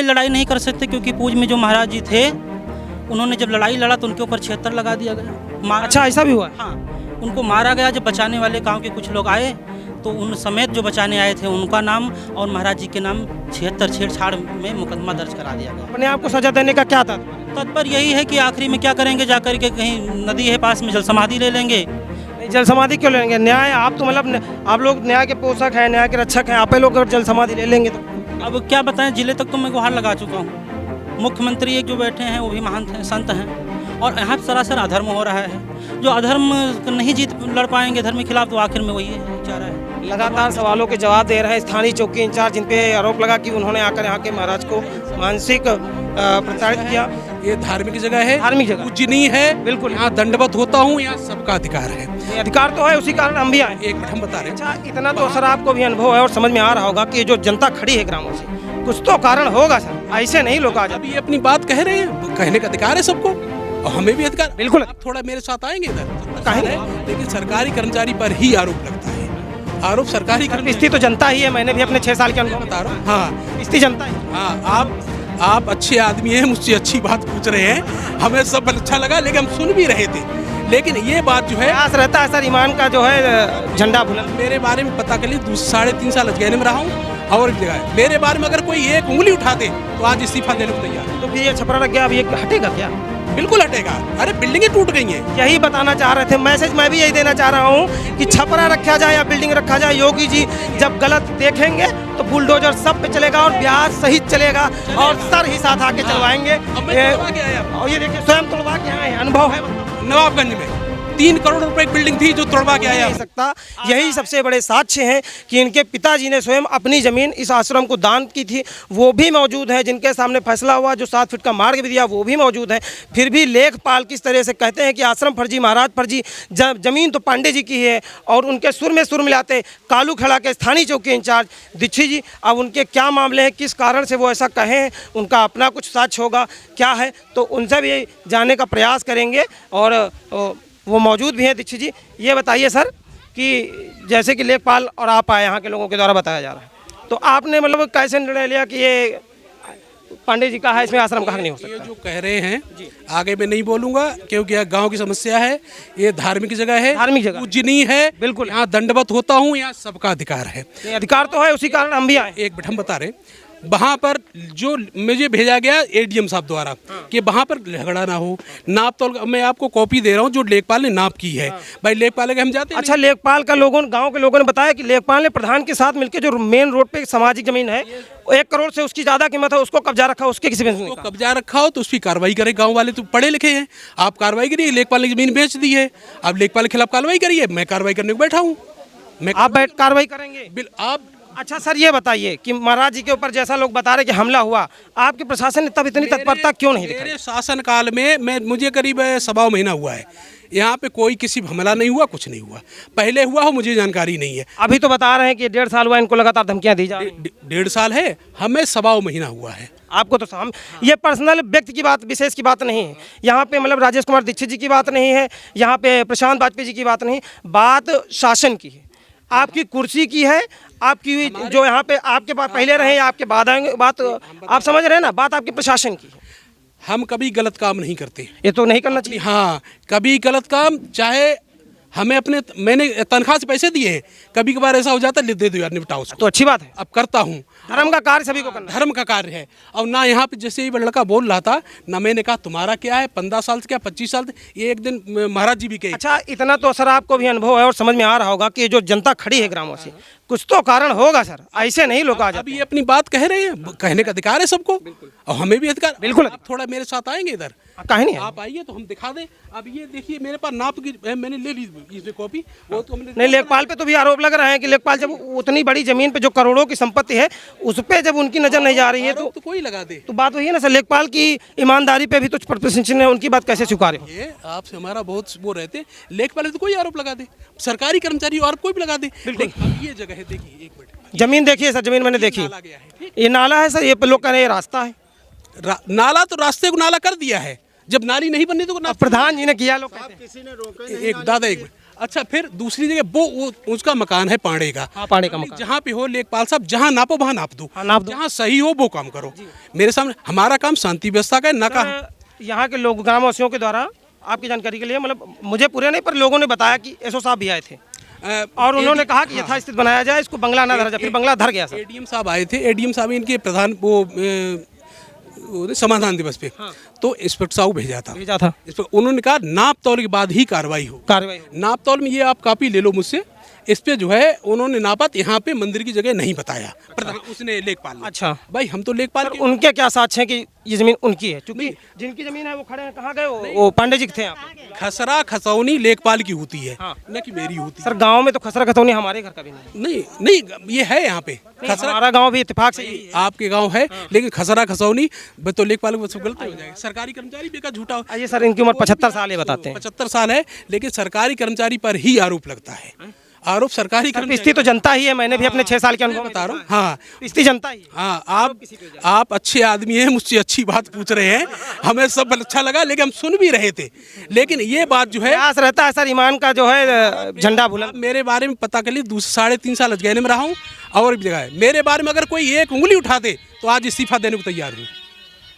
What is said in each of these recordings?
लड़ाई नहीं कर सकते क्योंकि पूज में जो महाराज जी थे उन्होंने जब लड़ाई लड़ा तो उनके ऊपर 76 लगा दिया गया। अच्छा, ऐसा भी हुआ? हाँ, उनको मारा गया। जब बचाने वाले गांव के कुछ लोग आए तो उन समेत जो बचाने आए थे उनका नाम और महाराज जी के नाम 76 छेड़छाड़ में मुकदमा दर्ज करा दिया गया। अपने आप को सजा देने का क्या था? तात्पर्य यही है कि आखिरी में क्या करेंगे, जाकर के कहीं नदी है पास में जल समाधि ले लेंगे। नहीं, जल समाधि क्यों लेंगे? न्याय, आप तो मतलब आप लोग न्याय के पोषक हैं, न्याय के रक्षक हैं, आप लोग अगर जल समाधि ले लेंगे तो अब क्या बताएं, जिले तक तो मैं गुहार लगा चुका हूँ। मुख्यमंत्री एक जो बैठे हैं वो भी महान संत हैं और यहाँ सरासर अधर्म हो रहा है। जो अधर्म नहीं जीत लड़ पाएंगे धर्म के खिलाफ तो आखिर में वही चाह रहा है। लगातार सवालों के जवाब दे रहे हैं स्थानीय चौकी इंचार्ज, जिन पे आरोप लगा कि उन्होंने आकर यहाँ के महाराज को मानसिक प्रताड़ित किया। ये धार्मिक जगह है, धार्मिक जगह पूजनीय है, बिल्कुल। यहाँ दंडवत होता हूँ, यहाँ सबका अधिकार है। ये अधिकार तो है, उसी कारण हम भी आए। एक मिनट हम बता रहे हैं। अच्छा, इतना तो सर आपको भी अनुभव है और समझ में आ रहा होगा कि जो जनता खड़ी है ग्रामों से, कुछ तो कारण होगा सर, ऐसे नहीं लोग आ जाते। अभी ये अपनी बात कह रहे हैं, कहने का अधिकार है सबको और हमें भी अधिकार। बिल्कुल। आप थोड़ा मेरे साथ आएंगे इधर? कहेंगे। लेकिन सरकारी कर्मचारी पर ही आरोप लगता है। आरोप सरकारी पिस्ती तो जनता ही है, मैंने भी अपने 6 साल के अनुभव बता रहा हूँ। हाँ, पिस्ती जनता है। हाँ, आप अच्छे आदमी हैं, मुझसे अच्छी बात पूछ रहे हैं, हमें सब अच्छा लगा, लेकिन हम सुन भी रहे थे। लेकिन ये बात जो है, प्रयास रहता है सर ईमान का जो है झंडा बुलंद। मेरे बारे में पता कर ली, 3.5 साल अजगैन में रहा हूँ और एक जगह मेरे बारे में अगर कोई एक उंगली उठा दे तो आज इस्तीफा देने को तैयार है। तो फिर ये छपरा लग गया, अब ये हटेगा क्या? बिल्कुल हटेगा। अरे बिल्डिंगें टूट गई हैं। यही बताना चाह रहे थे, मैसेज मैं भी यही देना चाह रहा हूँ कि छपरा रखा जाए या बिल्डिंग रखा जाए, योगी जी जब गलत देखेंगे तो बुलडोजर सब पे चलेगा और बिहार सहित चलेगा और सर ही साथ आके चलवाएंगे। और ये देखिए स्वयं तोड़वा के आए, अनुभव है। नवाबगंज में 3 करोड़ रुपए की बिल्डिंग थी जो तोड़वा के आया। नहीं सकता, यही सबसे बड़े साक्ष्य हैं कि इनके पिताजी ने स्वयं अपनी ज़मीन इस आश्रम को दान की थी, वो भी मौजूद है। जिनके सामने फैसला हुआ, जो 7 फीट का मार्ग भी दिया, वो भी मौजूद है। फिर भी लेखपाल किस तरह से कहते हैं कि आश्रम फर्जी, महाराज फर्जी, ज़मीन तो पांडे जी की है और उनके सुर में सुर मिलाते कालू खड़ा के स्थानीय चौकी इंचार्ज दीक्षित जी। अब उनके क्या मामले हैं, किस कारण से वो ऐसा कहें, उनका अपना कुछ साक्ष्य होगा क्या है, तो उनसे भी जानने का प्रयास करेंगे और वो मौजूद भी हैं। दीक्षित जी, ये बताइए सर कि जैसे कि लेखपाल और आप आए, यहाँ के लोगों के द्वारा बताया जा रहा है, तो आपने मतलब कैसे निर्णय लिया कि ये पांडे जी का है, इसमें आश्रम का हक नहीं हो सकता? ये जो कह रहे हैं आगे मैं नहीं बोलूंगा क्योंकि यह गांव की समस्या है, ये धार्मिक जगह है, धार्मिक जगह पूजनीय है, बिल्कुल। यहाँ दंडवत होता हूँ, यहाँ सबका अधिकार है। ये अधिकार तो है, उसी कारण हम भी आए। एक मिनट हम बता रहे हैं, वहाँ पर जो मुझे भेजा गया एडीएम साहब द्वारा कि वहाँ पर झगड़ा ना हो, नाप तोल, मैं आपको कॉपी दे रहा हूँ जो लेखपाल ने नाप की है। भाई लेखपाल के हम जाते हैं। अच्छा, लेखपाल का लोगों, गांव के लोगों ने बताया कि लेखपाल ने प्रधान के साथ मिलकर जो मेन रोड पे सामाजिक जमीन है 1 करोड़ से उसकी ज्यादा कीमत है, उसको कब्जा रखा, उसके किसी ने कब्जा रखा हो तो उसकी कार्रवाई करे। गांव वाले तो पढ़े लिखे हैं, आप कार्रवाई करिए। लेखपाल ने जमीन बेच दी है, अब लेखपाल के खिलाफ कार्रवाई करिए। मैं कार्रवाई करने को बैठा हूँ। आप बैठ कार्रवाई करेंगे? आप अच्छा सर, ये बताइए कि महाराज जी के ऊपर जैसा लोग बता रहे कि हमला हुआ, आपके प्रशासन ने तब इतनी तत्परता क्यों नहीं दिखाई? मेरे शासन काल में मुझे करीब 1.25 महीना हुआ है, यहाँ पे कोई किसी हमला नहीं हुआ, कुछ नहीं हुआ। पहले हुआ हो मुझे जानकारी नहीं है। अभी तो बता रहे हैं कि 1.5 साल हुआ, इनको लगातार धमकियां दी जा रही हैं। 1.5 साल है, हमें 1.25 महीना हुआ है। आपको तो हम ये पर्सनल व्यक्ति की बात, विशेष की बात नहीं है यहाँ पे, मतलब राजेश कुमार दीक्षित जी की बात नहीं है, यहाँ पे प्रशांत वाजपेयी जी की बात नहीं, बात शासन की है, आपकी कुर्सी की है, आपकी जो यहाँ पे आपके पास पहले रहे या आपके बाद आएंगे, बात आप समझ रहे हैं ना, बात आपके प्रशासन की है। हम कभी गलत काम नहीं करते, ये तो नहीं करना चाहिए। हाँ, कभी गलत काम, चाहे हमें अपने, मैंने तनख्वाह से पैसे दिए हैं, कभी कभार ऐसा हो जाता है दे दो यार, निपटाओ उसको, तो अच्छी बात है। अब करता हूँ। धर्म का कार्य सभी को करना, धर्म का कार्य है। और ना यहाँ पे जैसे ये लड़का बोल रहा था ना, मैंने कहा तुम्हारा क्या है, 15 साल से क्या 25 साल से, ये एक दिन महाराज जी भी कहे। अच्छा, इतना तो सर आपको भी अनुभव है और समझ में आ रहा होगा कि जो जनता खड़ी है ग्रामों से, कुछ तो कारण होगा सर, ऐसे नहीं लोग आ जाते। अभी ये अपनी बात कह रहे हैं, कहने का अधिकार है सबको और हमें भी अधिकार। बिल्कुल। आप थोड़ा मेरे साथ आएंगे इधर? कहीं नहीं, आप आइए तो हम दिखा दें। अब ये देखिए मेरे पास नाप की मैंने ले ली इसमें कॉपी, वो तो हमने नहीं। लेखपाल पे तो भी आरोप लग रहे हैं कि लेखपाल जब उतनी बड़ी जमीन पे जो करोड़ों की संपत्ति है उस पे जब उनकी नजर नहीं जा रही है तो कोई लगा दे। तो बात वही है ना सर, लेखपाल की ईमानदारी पे भी तो प्रश्न है, उनकी बात कैसे स्वीकारे? ये आपसे हमारा बहुत वो रहते, लेखपाल तो कोई आरोप लगा दे, सरकारी कर्मचारी और कोई भी लगा दे। बिल्कुल। अब ये जगह है, देखिए एक मिनट, जमीन देखिए सर, जमीन मैंने देखी, नाला गया है, ये नाला है सर, ये लोग कह रहे हैं रास्ता है। नाला तो रास्ते को नाला कर दिया है, जब नाली नहीं बननी तो प्रधान जी ने किया, लोग एक दादा एक अच्छा, फिर दूसरी जगह वो उसका मकान है पांडे का। हाँ, पांडे का मकान। जहाँ पे हो लेखपाल साहब, जहाँ नापो वहाँ नाप दो, हाँ, नाप दो। जहाँ सही हो वो काम करो। मेरे सामने हमारा काम शांति व्यवस्था का है, ना काम। यहाँ के लोग ग्रामवासियों के द्वारा आपकी जानकारी के लिए, मतलब मुझे पूरे नहीं पर लोगों ने बताया कि एसओ साहब भी आए थे और उन्होंने कहा कि यथास्थिति बनाया जाए, इसको बंगला ना धरा जाए, फिर बंगला धर गया सर। एडीएम साहब आए थे, एडीएम साहब इनके प्रधान वो समाधान दिवस पे, तो इंस्पेक्टर साहब भेजा था। उन्होंने कहा नाप तौल के बाद ही कार्रवाई हो। नाप तौल में ये आप कॉपी ले लो मुझसे, इस पे जो है उन्होंने नापा, यहाँ पे मंदिर की जगह नहीं बताया प्रधान, उसने लेखपाल ने। अच्छा भाई, हम तो लेखपाल के। उनके क्या साक्ष्य है कि ये जमीन उनकी है? क्योंकि जिनकी जमीन है वो खड़े हैं, कहाँ गए वो पांडे जी थे यहाँ पे। खसरा खसौनी लेखपाल की होती है, हाँ। न कि मेरी होती सर गांव में तो खसरा खतौनी हमारे घर का भी नहीं। नहीं, ये है यहाँ पे खसरा, हमारा गांव भी इत्तेफाक से यही है। आपके गांव है, लेकिन खसरा खसौनी तो लेखपाल को सब गलत हो जाएगा। सरकारी कर्मचारी बेकार झूठा हो। आइए सर, इनकी उम्र 75 साल है बताते हैं। 75 साल है, लेकिन सरकारी कर्मचारी पर ही आरोप लगता है। आरोप सरकारी पिस्ती तो जनता ही है, मैंने भी अपने 6 साल के अनुभव बता रहा हूँ। हाँ, पिस्ती जनता ही है। हाँ, आप अच्छे आदमी हैं, मुझसे अच्छी बात पूछ रहे हैं, हमें सब अच्छा लगा, लेकिन हम सुन भी रहे थे। लेकिन ये बात जो है, प्रयास रहता है सर ईमान का जो है झंडा बुलंद। मेरे बारे में पता कर ली, 3.5 साल अजगैन में रहा हूँ और भी जगह है। मेरे बारे में अगर कोई एक उंगली उठाते तो आज इस्तीफा देने को तैयार हूँ।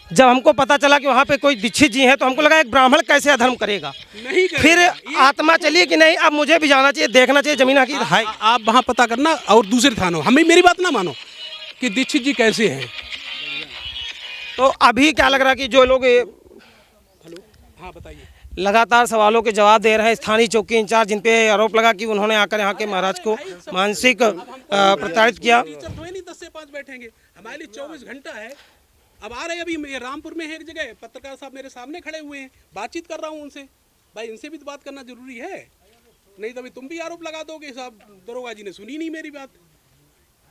जब हमको पता चला कि वहाँ पे कोई दीक्षित जी हैं तो हमको लगा एक ब्राह्मण कैसे अधर्म करेगा। नहीं करेगा। फिर आत्मा चली कि नहीं, अब मुझे भी जाना चाहिए, देखना चाहिए जमीन की है। आप वहाँ पता करना और दूसरे थानों, हमें मेरी बात ना मानो कि दीक्षित जी कैसे हैं। तो अभी क्या लग रहा है कि जो लोग हाँ, बताइए। लगातार सवालों के जवाब दे रहे हैं, स्थानीय चौकी इंचार्ज जिन पे आरोप लगा कि उन्होंने आकर यहाँ के महाराज को मानसिक प्रताड़ित किया। 10 से 5 बैठेंगे, हमारे लिए 24 घंटा है। अब आ रहे हैं, अभी रामपुर में है एक जगह, पत्रकार साहब मेरे सामने खड़े हुए हैं, बातचीत कर रहा हूँ उनसे। भाई, इनसे भी तो बात करना जरूरी है, नहीं तो अभी तुम भी आरोप लगा दोगे साहब दरोगा जी ने सुनी नहीं मेरी बात।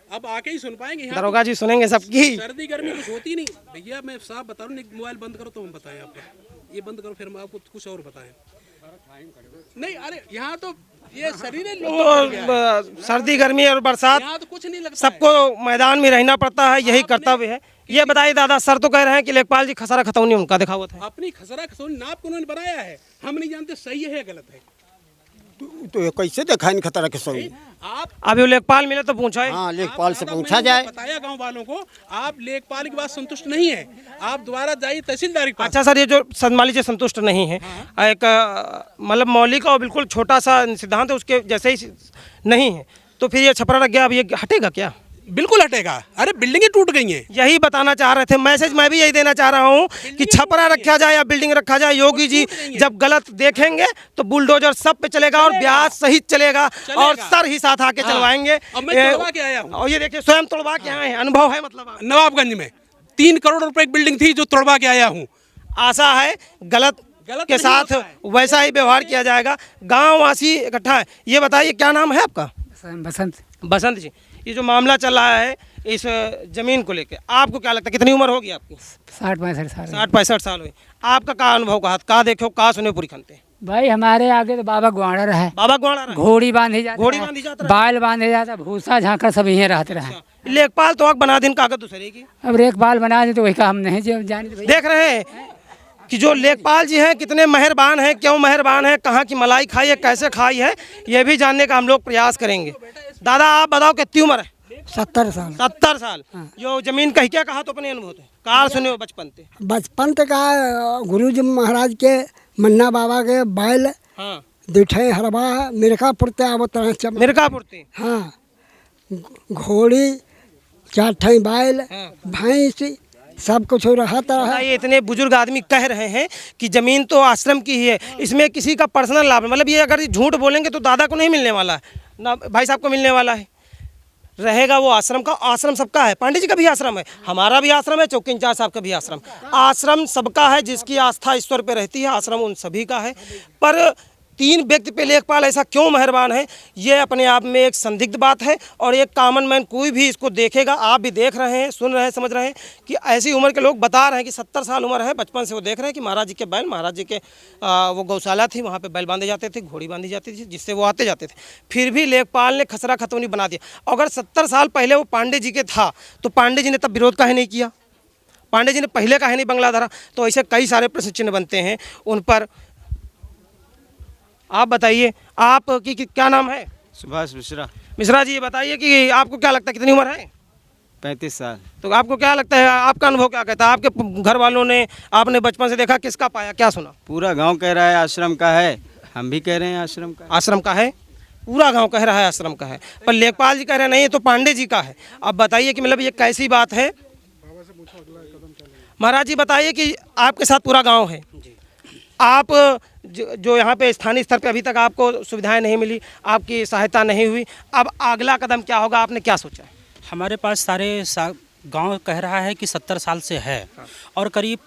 अब आके ही सुन पाएंगे। दरोगा जी सुनेंगे सबकी। सर्दी गर्मी कुछ होती नहीं भैया। मैं साहब बता रहा हूँ, मोबाइल बंद करो तो हम बताएं आपको, ये बंद करो फिर हम आपको कुछ और बताएं। नहीं, अरे यहाँ तो ये शरीर तो सर्दी गर्मी और बरसात यहाँ तो कुछ नहीं लगता, सबको मैदान में रहना पड़ता है, यही कर्तव्य है। ये बताइए दादा, सर तो कह रहे हैं कि लेखपाल जी खसरा खतौनी उनका देखा हुआ था। अपनी खसरा खसौनी नाप को उन्होंने बनाया है, हम नहीं जानते सही है गलत है। तो ये कैसे देखा इन खतरा खसौनी? आप अभी वो लेखपाल मिले तो पूछा है। हाँ, लेखपाल से पूछा जाए। बताया गांव वालों को, आप लेखपाल की बात संतुष्ट नहीं है, आप दोबारा जाइए तहसीलदार के पास। अच्छा सर, ये जो मान लीजिए संतुष्ट नहीं है, एक मतलब मौलिक और बिल्कुल छोटा सा सिद्धांत है, उसके जैसे ही नहीं है, तो फिर ये छपरा रख गया, अब ये हटेगा क्या? बिल्कुल हटेगा। अरे बिल्डिंगें टूट गई हैं। यही बताना चाह रहे थे, मैसेज मैं भी यही देना चाह रहा हूँ कि छपरा रखा जाए या बिल्डिंग रखा जाए। योगी जी जब गलत देखेंगे तो बुलडोजर सब पे चलेगा और ब्याज सहित चलेगा और सर ही साथ आके चलवाएंगे। अब मैं तोड़वा के आया हूँ। और ये देखिए, स्वयं तोड़वा के आए हैं, अनुभव है। मतलब नवाबगंज में 3 करोड़ रुपए की बिल्डिंग थी जो तोड़वा के आया हूँ। आशा है गलत के साथ वैसा ही व्यवहार किया जाएगा। गाँववासी इकट्ठा है। ये बताइए, क्या नाम है आपका? बसंत जी, ये जो मामला चल रहा है इस जमीन को लेकर, आपको क्या लगता है कितनी उम्र होगी आपकी? 60-65 साल। 60-65 साल हुई। आपका क्या अनुभव का देखो का सुने पूरी खनते? भाई, हमारे आगे तो बाबा ग्वाड़ा रहा है, बाबा ग्वाड़ा रहा है। घोड़ी बांधी जाती, घोड़ी बांधी जाता, बाल बांधे जाता, भूसा झांकर सब यहीं रहते रहे। लेखपाल तो बना दिन कागज दूसरे की। अब लेखपाल बना दे तो वही का हम नहीं जाने। देख रहे हैं कि जो लेखपाल जी हैं कितने मेहरबान हैं, क्यों मेहरबान हैं, कहाँ की मलाई खाई है, कैसे खाई है, ये भी जानने का हम लोग प्रयास करेंगे। दादा, आप बताओ कितनी उम्र है? 70 साल। 70 साल। जो जमीन कही क्या कहा तो अपने अनुभव थे, कार सुने हो बचपन तक गुरु जी महाराज के मन्ना बाबा के बैल हाँ, दिठे हरबा मिर्कापुर ते आवत रहे। मिर्कापुर थे। हाँ, घोड़ी 4 ठे बैल, भैंस सब कुछ रहता है। ये इतने बुजुर्ग आदमी कह रहे हैं कि जमीन तो आश्रम की ही है, इसमें किसी का पर्सनल लाभ, मतलब ये अगर झूठ बोलेंगे तो दादा को नहीं मिलने वाला है ना, भाई साहब को मिलने वाला है, रहेगा वो आश्रम का। आश्रम सबका है, पांडे जी का भी आश्रम है, हमारा भी आश्रम है, चौकी इंचार्ज साहब का भी आश्रम। आश्रम सबका है, जिसकी आस्था ईश्वर पे रहती है, आश्रम उन सभी का है। पर 3 व्यक्ति पे लेखपाल ऐसा क्यों मेहरबान है, ये अपने आप में एक संदिग्ध बात है। और एक कॉमन मैन कोई भी इसको देखेगा, आप भी देख रहे हैं, सुन रहे हैं, समझ रहे हैं कि ऐसी उम्र के लोग बता रहे हैं कि 70 साल उम्र है, बचपन से वो देख रहे हैं कि महाराज जी के बैल, महाराज जी के वो गौशाला थी, वहाँ पे बैल बांधे जाते थे, घोड़ी बांधी जाती थी, जिससे वो आते जाते थे। फिर भी लेखपाल ने खसरा खतौनी बना दिया। अगर 70 साल पहले वो पांडे जी के था तो पांडे जी ने तब विरोध काहे नहीं किया? पांडे जी ने पहले काहे नहीं बंगला धरा? तो ऐसे कई सारे प्रश्न चिन्ह बनते हैं उन पर। आप बताइए, आपकी क्या नाम है? सुभाष मिश्रा। मिश्रा जी, ये बताइए कि आपको क्या लगता है कितनी उम्र है? 35 साल। तो आपको क्या लगता है, आपका अनुभव क्या कहता है? आपके घर वालों ने, आपने बचपन से देखा, किसका पाया, क्या सुना? पूरा गांव कह रहा है आश्रम का है, हम भी कह रहे हैं आश्रम का। आश्रम का है, पूरा गांव कह रहा है आश्रम का है, पर लेखपाल जी कह रहे हैं नहीं, ये तो पांडे जी का है। अब बताइए कि मतलब ये कैसी बात है? महाराज जी बताइए कि आपके साथ पूरा गांव है, आप जो यहाँ पे स्थानीय स्तर पे अभी तक आपको सुविधाएं नहीं मिली, आपकी सहायता नहीं हुई, अब अगला कदम क्या होगा, आपने क्या सोचा है? हमारे पास गांव कह रहा है कि 70 साल से है, और करीब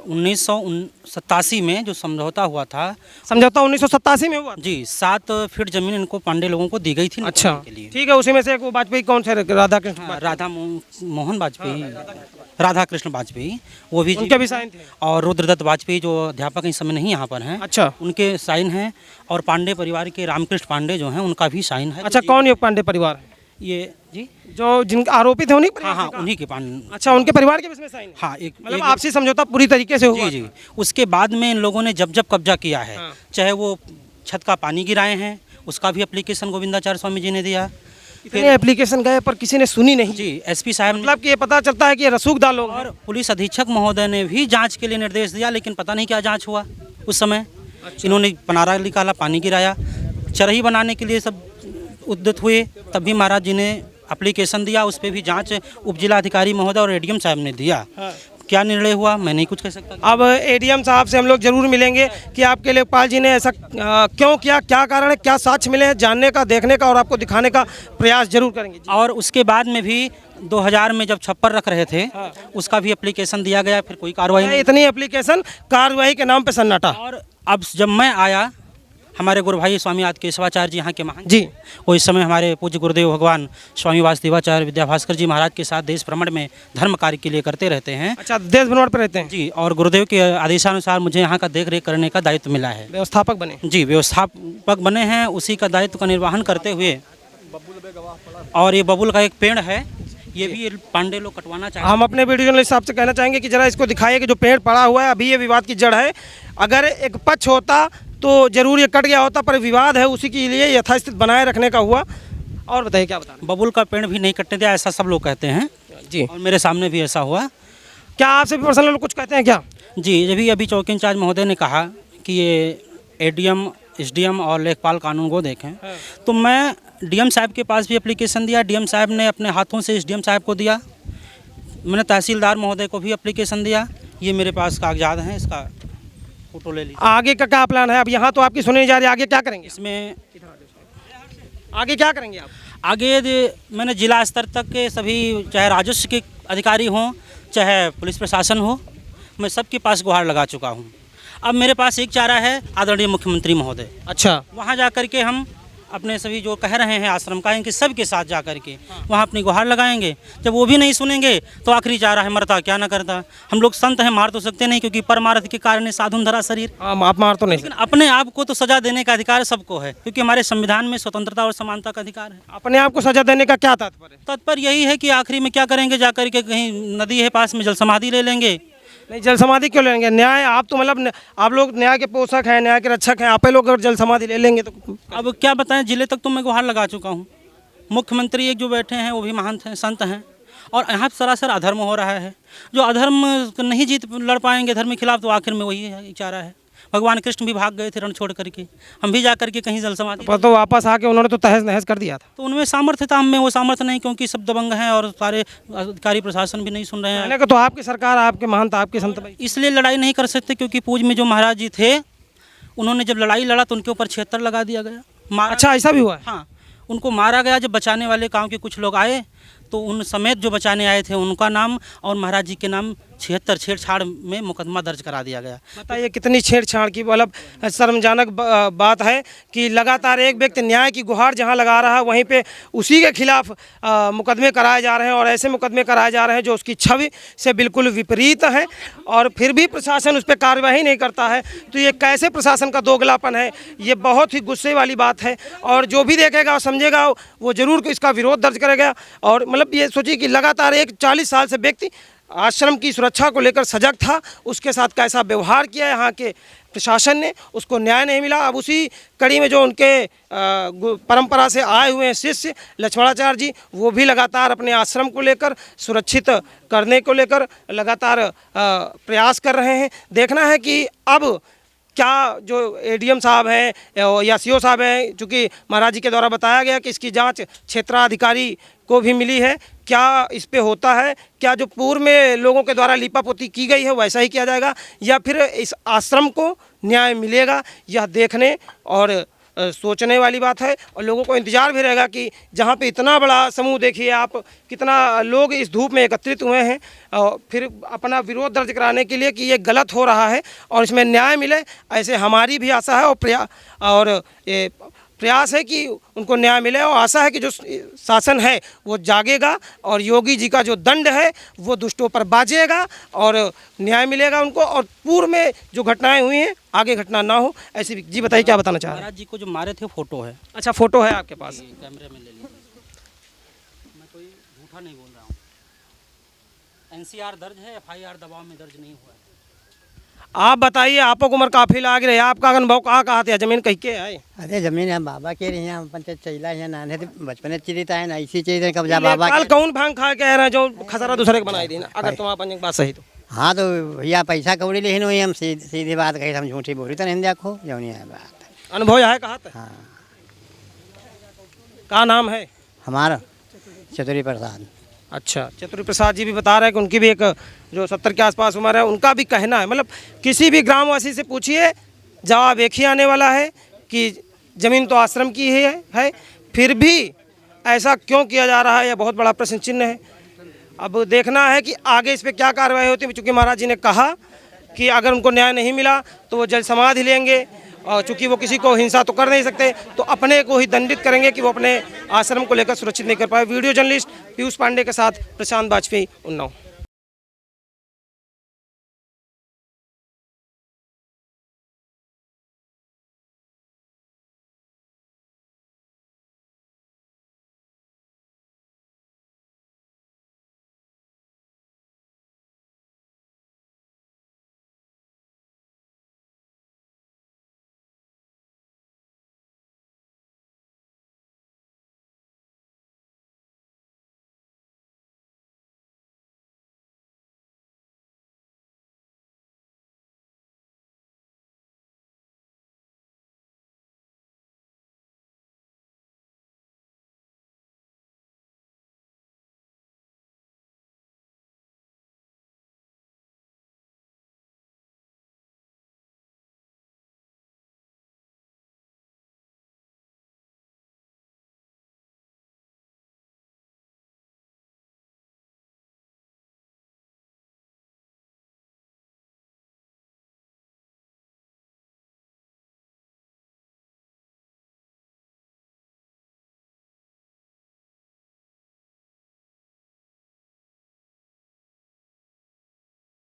1987 में जो समझौता हुआ था, समझौता 1987 में हुआ? जी, 7 फीट जमीन इनको पांडे लोगों को दी गई थी अच्छा, के लिए। ठीक है, उसी में से एक वो वाजपेयी कौन से, राधा कृष्ण, मोहन वाजपेयी, राधा कृष्ण वाजपेयी, वो भी उनके भी साइन थे, और रुद्रदत्त वाजपेयी जो अध्यापक इस समय नहीं यहाँ पर हैं, अच्छा, उनके साइन हैं, और पांडे परिवार के रामकृष्ण पांडे जो हैं उनका भी साइन है। अच्छा, कौन ये पांडे परिवार है? ये जी, जो जिनके आरोपित है उन्हीं परिवार हाँ से का? उन्हीं के पांडे। अच्छा, उनके परिवार के इसमें साइन है? हाँ, एक मतलब आपसी समझौता पूरी तरीके से हुआ? जी। उसके बाद में इन लोगों ने जब कब्जा किया है, हाँ। चाहे वो छत का पानी गिराए हैं, उसका भी एप्लीकेशन गोविंदाचार्य स्वामी जी ने दिया। इतने एप्लीकेशन गए पर किसी ने सुनी नहीं। जी, एसपी साहब ने, मतलब कि ये पता चलता है कि ये रसूखदार लोग हैं। और पुलिस अधीक्षक महोदय ने भी जांच के लिए निर्देश दिया, लेकिन पता नहीं क्या जांच हुआ उस समय। इन्होंने पनारा निकाला, पानी गिराया, चरही बनाने के लिए सब उद्यत हुए, तब भी महाराज जी ने एप्लीकेशन दिया, उस पर भी जांच उप जिलाधिकारी महोदय और एडीएम साहब ने दिया। क्या निर्णय हुआ मैं नहीं कुछ कह सकता। अब एडीएम साहब से हम लोग जरूर मिलेंगे कि आपके लेखपाल जी ने ऐसा क्यों किया, क्या कारण है, क्या साक्ष्य मिले हैं, जानने का, देखने का और आपको दिखाने का प्रयास जरूर करेंगे। और उसके बाद में भी 2000 में जब छप्पर रख रहे थे, उसका भी एप्लीकेशन दिया गया, फिर कोई कार्रवाई नहीं। इतनी एप्लीकेशन, कार्रवाई के नाम पे सन्नाटा। और अब जब मैं आया, हमारे गुरु भाई स्वामी आदि केशवाचार्य जी यहाँ के महान जी, वो इस समय हमारे पूज्य गुरुदेव भगवान स्वामी वासुदेवाचार्य विद्याभास्कर जी महाराज के साथ देश भ्रमण में धर्म कार्य के लिए करते रहते हैं। अच्छा, देश भ्रमण पर रहते हैं जी, और गुरुदेव के आदेशानुसार मुझे यहाँ का देख रेख करने का दायित्व मिला है। व्यवस्थापक बने? जी, व्यवस्थापक बने हैं, उसी का दायित्व का निर्वहन करते हुए। और ये बबुल का एक पेड़ है, ये भी पांडे लोग कटवाना चाहते हैं। हम अपने वीडियो जर्नलिस्ट साहब से कहना चाहेंगे कि जरा इसको दिखाइए कि जो पेड़ पड़ा हुआ है, अभी ये विवाद की जड़ है। अगर एक पक्ष होता तो जरूर ये कट गया होता, पर विवाद है, उसी के लिए यथास्थिति बनाए रखने का हुआ। और बताइए क्या बताना? बबुल का पेड़ भी नहीं कटने दिया, ऐसा सब लोग कहते हैं जी, और मेरे सामने भी ऐसा हुआ। क्या आपसे भी पर्सनल कुछ कहते हैं क्या? जी, अभी चौकी इंचार्ज महोदय ने कहा कि ये एडीएम, एसडीएम और लेखपाल कानून को देखें, तो मैं डीएम साहब के पास भी एप्लीकेशन दिया, डीएम साहब ने अपने हाथों से एसडीएम साहब को दिया, मैंने तहसीलदार महोदय को भी एप्लीकेशन दिया। ये मेरे पास कागजात हैं, इसका फोटो ले लीजिए। आगे का क्या प्लान है? अब यहाँ तो आपकी सुनी जा रही है, आगे क्या करेंगे? इसमें आगे क्या करेंगे आप? आगे मैंने जिला स्तर तक के सभी, चाहे राजस्व के अधिकारी हों, चाहे पुलिस प्रशासन हो, मैं सबके पास गुहार लगा चुका हूँ। अब मेरे पास एक चारा है, आदरणीय मुख्यमंत्री महोदय। अच्छा, वहाँ जा कर के हम अपने सभी जो कह रहे हैं आश्रम का, इनके सब के साथ जा कर के वहाँ अपनी गुहार लगाएंगे। जब वो भी नहीं सुनेंगे तो आखिरी चारा है, मरता क्या ना करता। हम लोग संत हैं, मार तो सकते नहीं, क्योंकि परमार्थ के कारण साधुन धरा शरीर। आप मार तो नहीं, लेकिन अपने आप को तो सजा देने का अधिकार सबको है, क्योंकि हमारे संविधान में स्वतंत्रता और समानता का अधिकार है। अपने आप को सजा देने का क्या तात्पर्य? तात्पर्य यही है कि आखिरी में क्या करेंगे, जा कर के कहीं नदी है पास में, जल समाधि ले लेंगे। नहीं, जल समाधि क्यों लेंगे? न्याय, आप तो मतलब आप लोग न्याय के पोषक हैं, न्याय के रक्षक हैं, आप ही लोग अगर जल समाधि ले लेंगे तो अब क्या बताएं, जिले तक तो मैं गुहार लगा चुका हूँ। मुख्यमंत्री एक जो बैठे हैं वो भी महान हैं, संत हैं, और यहाँ सरासर अधर्म हो रहा है। जो अधर्म नहीं जीत लड़ पाएंगे धर्म के खिलाफ, तो आखिर में वही है चारा है। भगवान कृष्ण भी भाग गए थे रण छोड़ करके, हम भी जा करके कहीं जल समाधि, पर तो वापस आके उन्होंने तो तहस नहस कर दिया था। तो उनमें सामर्थ्य था, हमें वो सामर्थ्य नहीं, क्योंकि सब दबंग हैं और सारे अधिकारी प्रशासन भी नहीं सुन रहे हैं। कहने को तो आपकी सरकार, आपके महंत, आपके संत भाई इसलिए लड़ाई नहीं कर सकते, क्योंकि पूज में जो महाराज जी थे, उन्होंने जब लड़ाई लड़ा तो उनके ऊपर 76 लगा दिया गया। अच्छा, ऐसा भी हुआ है? हाँ, उनको मारा गया। जब बचाने वाले गांव के कुछ लोग आए तो उन समेत जो बचाने आए थे उनका नाम और महाराज जी के नाम 76 छेड़छाड़ में मुकदमा दर्ज करा दिया गया। बताइए कितनी छेड़छाड़ की, मतलब शर्मजनक बात है कि लगातार एक व्यक्ति न्याय की गुहार जहां लगा रहा है, वहीं पे उसी के खिलाफ मुकदमे कराए जा रहे हैं, और ऐसे मुकदमे कराए जा रहे हैं जो उसकी छवि से बिल्कुल विपरीत हैं, और फिर भी प्रशासन उस पर कार्रवाई नहीं करता है। तो ये कैसे प्रशासन का दोगलापन है, ये बहुत ही गुस्से वाली बात है। और जो भी देखेगा और समझेगा वो ज़रूर इसका विरोध दर्ज करेगा। और मतलब ये सोचिए कि लगातार एक 40 साल से व्यक्ति आश्रम की सुरक्षा को लेकर सजग था, उसके साथ कैसा व्यवहार किया यहाँ के प्रशासन ने, उसको न्याय नहीं मिला। अब उसी कड़ी में जो उनके परंपरा से आए हुए हैं शिष्य लक्ष्मणाचार्य जी, वो भी लगातार अपने आश्रम को लेकर सुरक्षित करने को लेकर लगातार प्रयास कर रहे हैं। देखना है कि अब क्या जो एडीएम साहब हैं या सीओ साहब हैं, चूँकि महाराज जी के द्वारा बताया गया कि इसकी जांच क्षेत्राधिकारी को भी मिली है, क्या इस पे होता है, क्या जो पूर्व में लोगों के द्वारा लीपापोती की गई है वैसा ही किया जाएगा या फिर इस आश्रम को न्याय मिलेगा, यह देखने और सोचने वाली बात है। और लोगों को इंतज़ार भी रहेगा कि जहाँ पे इतना बड़ा समूह, देखिए आप कितना लोग इस धूप में एकत्रित हुए हैं और फिर अपना विरोध दर्ज कराने के लिए कि ये गलत हो रहा है और इसमें न्याय मिले, ऐसे हमारी भी आशा है और प्रयास है कि उनको न्याय मिले। और आशा है कि जो शासन है वो जागेगा और योगी जी का जो दंड है वो दुष्टों पर बाजेगा और न्याय मिलेगा उनको, और पूर्व में जो घटनाएं हुई हैं आगे घटना ना हो ऐसी। जी बताइए क्या बताना चाह रहे हैं? महाराज जी को जो मारे थे फोटो है, अच्छा, फोटो है आपके पास? कैमरे में ले लीजिए, मैं कोई झूठा नहीं बोल रहा हूँ। एनसीआर दर्ज है, एफआईआर दबाव में दर्ज नहीं हुआ है। आप बताइए, आपको उम्र काफ़ी लाग रही है, आपका अनुभव कहाँ थे? जमीन कहीं के आए? अरे जमीन हम बाबा के रही हैं, पंचायत चैला है नाने थे बचपन चिरिता है ना, इसी चीज़ कब्जा बाबा कल कौन भांग खा के रहे जो खसरा दूसरे को बनाई दी ना, अगर तुम्हारा पंच बात सही तो। हाँ तो भैया पैसा कौड़ी लेकिन हुई हम सीधी बात कही, हम झूठी बोली तो नहीं देखो जो नहीं है बात। अनुभव है कहा था? हाँ। क्या नाम है हमारा? चतुरी प्रसाद। अच्छा, चतुरी प्रसाद जी भी बता रहे हैं कि उनकी भी एक जो 70 के आसपास उम्र है, उनका भी कहना है, मतलब किसी भी ग्रामवासी से पूछिए जवाब एक ही आने वाला है कि ज़मीन तो आश्रम की ही है, फिर भी ऐसा क्यों किया जा रहा है, यह बहुत बड़ा प्रश्न चिन्ह है। अब देखना है कि आगे इस पर क्या कार्रवाई होती है, चूँकि महाराज जी ने कहा कि अगर उनको न्याय नहीं मिला तो वो जल समाधि लेंगे, और चूँकि वो किसी को हिंसा तो कर नहीं सकते तो अपने को ही दंडित करेंगे कि वो अपने आश्रम को लेकर सुरक्षित नहीं कर पाए। वीडियो जर्नलिस्ट पीयूष पांडे के साथ प्रशांत बाजपेयी, उन्नाव।